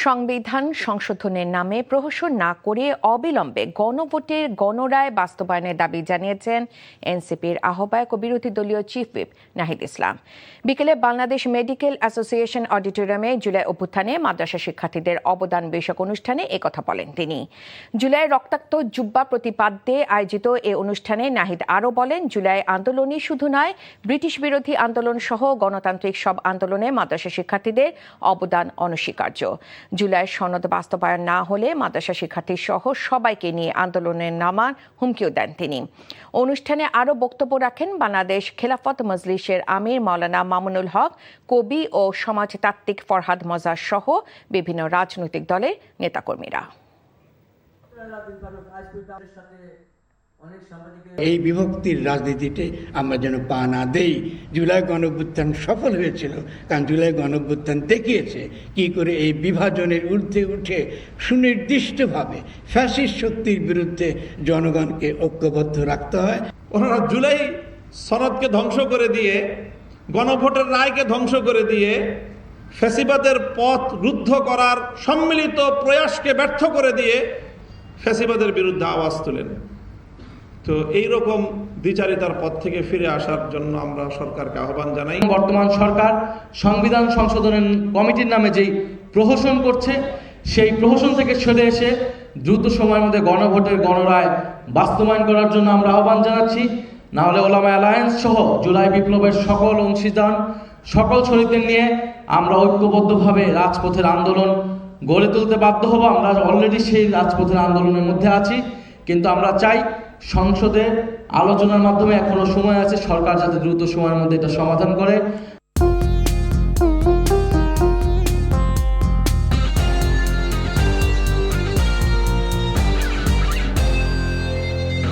সংবিধান সংশোধনের নামে প্রহসন না করে অবিলম্বে গণভোটের গণরায় বাস্তবায়নের দাবি জানিয়েছেন এনসিপির আহ্বায়ক ও বিরোধী দলীয় চিফ হুইপ নাহিদ ইসলাম। বিকেলে বাংলাদেশ মেডিকেল অ্যাসোসিয়েশন অডিটোরিয়ামে জুলাই অভ্যুত্থানে মাদ্রাসা শিক্ষার্থীদের অবদান বিষয়ক অনুষ্ঠানে একথা বলেন তিনি। জুলাই রক্তাক্ত জুব্বা প্রতিপাদ্যে আয়োজিত এ অনুষ্ঠানে নাহিদ আরও বলেন, জুলাই আন্দোলনই শুধু নয়, ব্রিটিশ বিরোধী আন্দোলন সহ গণতান্ত্রিক সব আন্দোলনে মাদ্রাসা শিক্ষার্থীদের অবদান অনস্বীকার্য। জুলাই সনদ বাস্তবায়ন না হলে মাদ্রাসা শিক্ষার্থী সহ সবাইকে নিয়ে আন্দোলনে নামার হুমকিও দেন তিনি। অনুষ্ঠানে আরও বক্তব্য রাখেন বাংলাদেশ খেলাফত মজলিসের আমির মাওলানা মামুনুল হক, কবি ও সমাজতাত্ত্বিক ফরহাদ মজার সহ বিভিন্ন রাজনৈতিক দলের নেতাকর্মীরা। এই বিভক্তির রাজনীতিতে আমরা যেন পা না দেই। জুলাই গণঅভ্যুত্থান সফল হয়েছিল, কারণ জুলাই গণঅভ্যুত্থান দেখিয়েছে কি করে এই বিভাজনের ঊর্ধ্বে উঠে সুনির্দিষ্টভাবে ফ্যাসিস্ট শক্তির বিরুদ্ধে জনগণকে ঐক্যবদ্ধ রাখতে হয়। ওনারা জুলাই সনদকে ধ্বংস করে দিয়ে, গণভোটের রায়কে ধ্বংস করে দিয়ে, ফ্যাসিবাদের পথ রুদ্ধ করার সম্মিলিত প্রয়াসকে ব্যর্থ করে দিয়ে ফ্যাসিবাদের বিরুদ্ধে আওয়াজ তোলেন। তো এইরকম দ্বিচারিতার পথ থেকে ফিরে আসার জন্য আমরা সরকারকে আহ্বান জানাই। বর্তমান সরকার সংবিধান সংশোধনের কমিটির নামে যেই প্রহসন করছে, সেই প্রহসন থেকে সরে এসে দ্রুত সময়ের মধ্যে গণভোটের গণরায় বাস্তবায়ন করার জন্য আমরা আহ্বান জানাচ্ছি। না হলে ওলামা অ্যালায়েন্স সহ জুলাই বিপ্লবের সকল অংশীদার, সকল শহীদদের নিয়ে আমরা ঐক্যবদ্ধভাবে রাজপথের আন্দোলন গড়ে তুলতে বাধ্য হব। আমরা অলরেডি সেই রাজপথের আন্দোলনের মধ্যে আছি, কিন্তু আমরা চাই সংসদে আলোচনার মাধ্যমে এখনো সময় আছে, সরকার যাতে দ্রুত সময়ের মধ্যে এটা সমাধান করে।